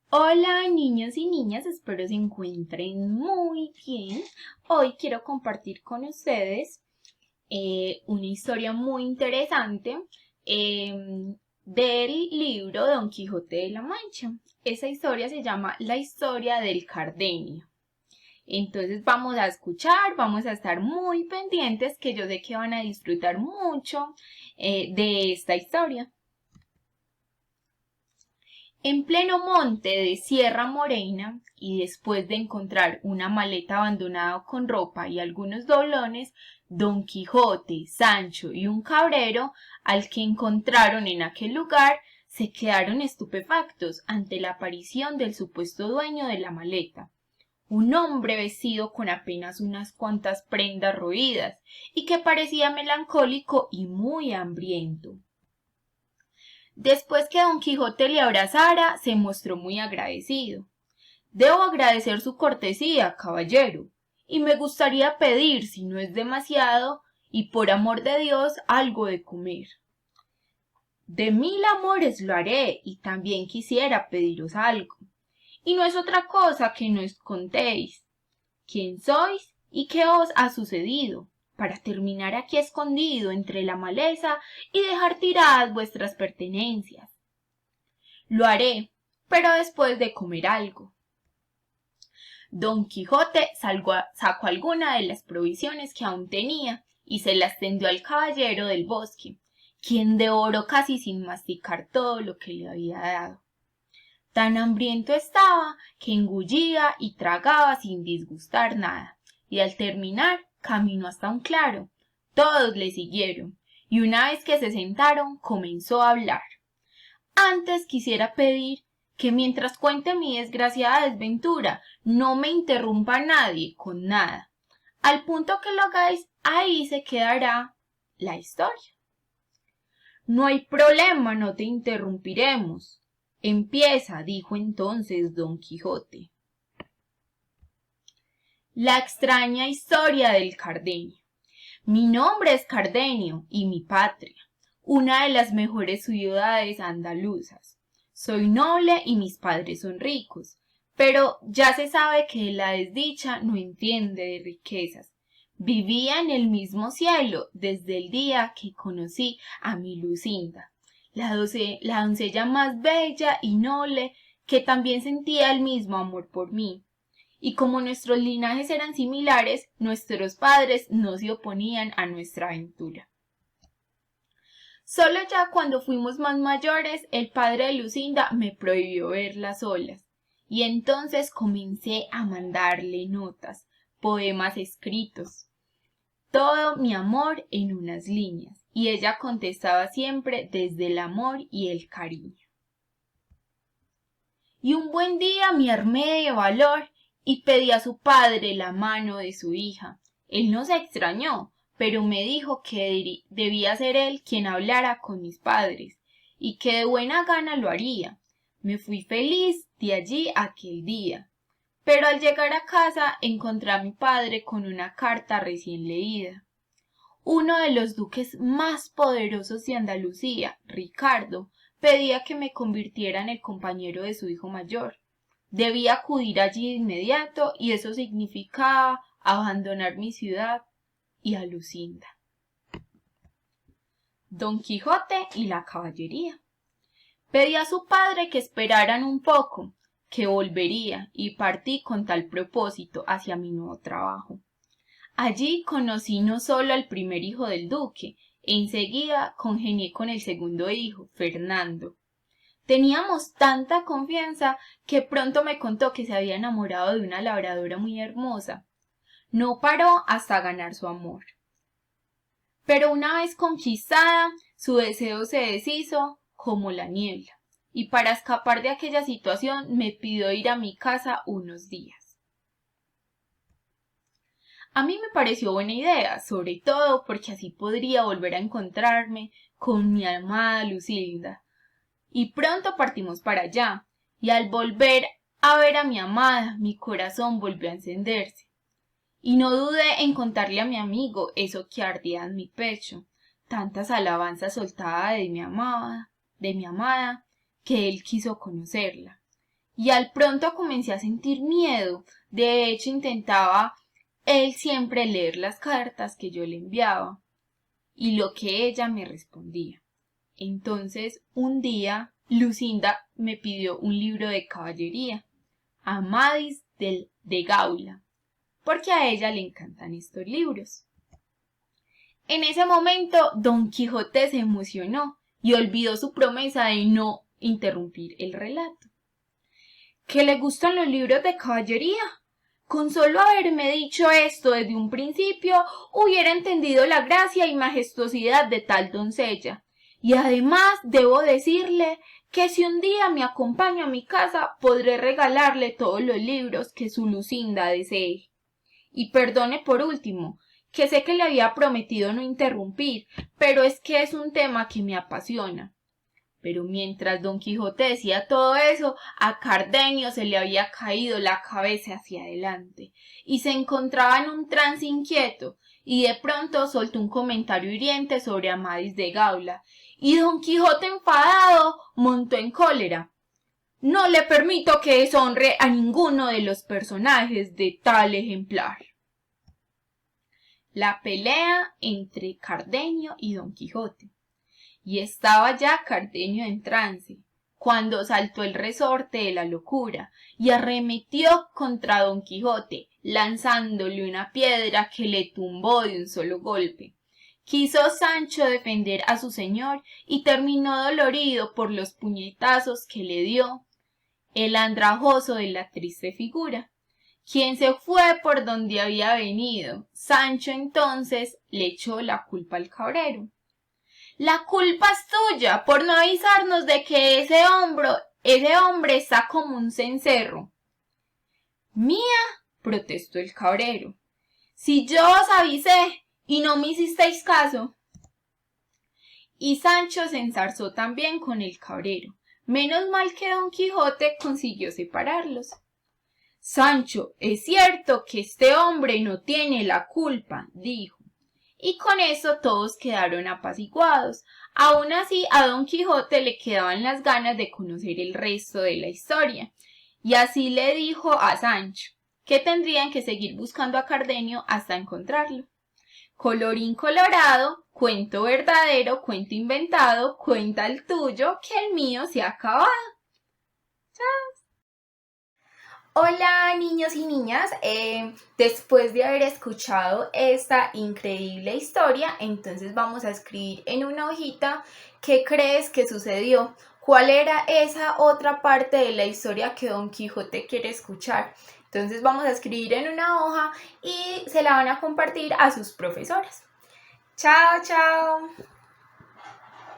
Hola niños y niñas, espero se encuentren muy bien. Hoy quiero compartir con ustedes una historia muy interesante del libro Don Quijote de la Mancha. Esa historia se llama La historia del Cardenio. Entonces vamos a escuchar, vamos a estar muy pendientes que yo sé que van a disfrutar mucho de esta historia. En pleno monte de Sierra Morena, y después de encontrar una maleta abandonada con ropa y algunos doblones, Don Quijote, Sancho y un cabrero, al que encontraron en aquel lugar, se quedaron estupefactos ante la aparición del supuesto dueño de la maleta, un hombre vestido con apenas unas cuantas prendas roídas, y que parecía melancólico y muy hambriento. Después que Don Quijote le abrazara, se mostró muy agradecido. Debo agradecer su cortesía, caballero, y me gustaría pedir, si no es demasiado, y por amor de Dios, algo de comer. De 1000 amores lo haré, y también quisiera pediros algo. Y no es otra cosa que nos contéis quién sois y qué os ha sucedido, para terminar aquí escondido entre la maleza y dejar tiradas vuestras pertenencias. Lo haré, pero después de comer algo. Don Quijote sacó alguna de las provisiones que aún tenía y se las tendió al caballero del bosque, quien devoró casi sin masticar todo lo que le había dado. Tan hambriento estaba que engullía y tragaba sin disgustar nada, y al terminar caminó hasta un claro. Todos le siguieron, y una vez que se sentaron comenzó a hablar. Antes quisiera pedir que mientras cuente mi desgraciada desventura, no me interrumpa nadie con nada. Al punto que lo hagáis, ahí se quedará la historia. No hay problema, no te interrumpiremos. Empieza, dijo entonces Don Quijote. La extraña historia del Cardenio. Mi nombre es Cardenio y mi patria, una de las mejores ciudades andaluzas. Soy noble y mis padres son ricos, pero ya se sabe que la desdicha no entiende de riquezas. Vivía en el mismo cielo desde el día que conocí a mi Lucinda, la doncella más bella y noble, que también sentía el mismo amor por mí. Y como nuestros linajes eran similares, nuestros padres no se oponían a nuestra aventura. Solo ya cuando fuimos más mayores, el padre de Lucinda me prohibió verlas solas, y entonces comencé a mandarle notas, poemas escritos, todo mi amor en unas líneas, y ella contestaba siempre desde el amor y el cariño. Y un buen día me armé de valor y pedí a su padre la mano de su hija. Él no se extrañó, pero me dijo que debía ser él quien hablara con mis padres, y que de buena gana lo haría. Me fui feliz de allí aquel día. Pero al llegar a casa encontré a mi padre con una carta recién leída. Uno de los duques más poderosos de Andalucía, Ricardo, pedía que me convirtiera en el compañero de su hijo mayor. Debía acudir allí de inmediato y eso significaba abandonar mi ciudad y a Lucinda. Don Quijote y la caballería. Pedí a su padre que esperaran un poco, que volvería, y partí con tal propósito hacia mi nuevo trabajo. Allí conocí no solo al primer hijo del duque, enseguida congenié con el segundo hijo, Fernando. Teníamos tanta confianza que pronto me contó que se había enamorado de una labradora muy hermosa. No paró hasta ganar su amor. Pero una vez conquistada, su deseo se deshizo como la niebla, y para escapar de aquella situación me pidió ir a mi casa unos días. A mí me pareció buena idea, sobre todo porque así podría volver a encontrarme con mi amada Lucinda. Y pronto partimos para allá, y al volver a ver a mi amada, mi corazón volvió a encenderse. Y no dudé en contarle a mi amigo eso que ardía en mi pecho, tantas alabanzas soltadas de mi amada, que él quiso conocerla. y al pronto comencé a sentir miedo. De hecho, intentaba él siempre leer las cartas que yo le enviaba y lo que ella me respondía. Entonces, un día, Lucinda me pidió un libro de caballería, Amadís de Gaula, porque a ella le encantan estos libros. En ese momento, Don Quijote se emocionó y olvidó su promesa de no interrumpir el relato. ¿Que le gustan los libros de caballería? Con solo haberme dicho esto desde un principio, hubiera entendido la gracia y majestuosidad de tal doncella. Y además debo decirle que si un día me acompaña a mi casa, podré regalarle todos los libros que su Lucinda desee. Y perdone por último, que sé que le había prometido no interrumpir, pero es que es un tema que me apasiona. Pero mientras Don Quijote decía todo eso, a Cardenio se le había caído la cabeza hacia adelante y se encontraba en un trance inquieto, y de pronto soltó un comentario hiriente sobre Amadís de Gaula, y Don Quijote enfadado montó en cólera. No le permito que deshonre a ninguno de los personajes de tal ejemplar. La pelea entre Cardenio y Don Quijote. Y estaba ya Cardenio en trance, cuando saltó el resorte de la locura y arremetió contra Don Quijote, lanzándole una piedra que le tumbó de un solo golpe. Quiso Sancho defender a su señor y terminó dolorido por los puñetazos que le dio el andrajoso de la triste figura, quien se fue por donde había venido. Sancho entonces le echó la culpa al cabrero. La culpa es tuya por no avisarnos de que ese hombre está como un cencerro. Mía, protestó el cabrero. Si yo os avisé y no me hicisteis caso. Y Sancho se enzarzó también con el cabrero. Menos mal que Don Quijote consiguió separarlos. Sancho, es cierto que este hombre no tiene la culpa, dijo. Y con eso todos quedaron apaciguados. Aun así, a Don Quijote le quedaban las ganas de conocer el resto de la historia, y así le dijo a Sancho que tendrían que seguir buscando a Cardenio hasta encontrarlo. Colorín colorado, cuento verdadero, cuento inventado, cuenta el tuyo, que el mío se ha acabado. Hola niños y niñas, después de haber escuchado esta increíble historia, entonces vamos a escribir en una hojita qué crees que sucedió, cuál era esa otra parte de la historia que Don Quijote quiere escuchar. Entonces vamos a escribir en una hoja y se la van a compartir a sus profesoras. Chao, chao.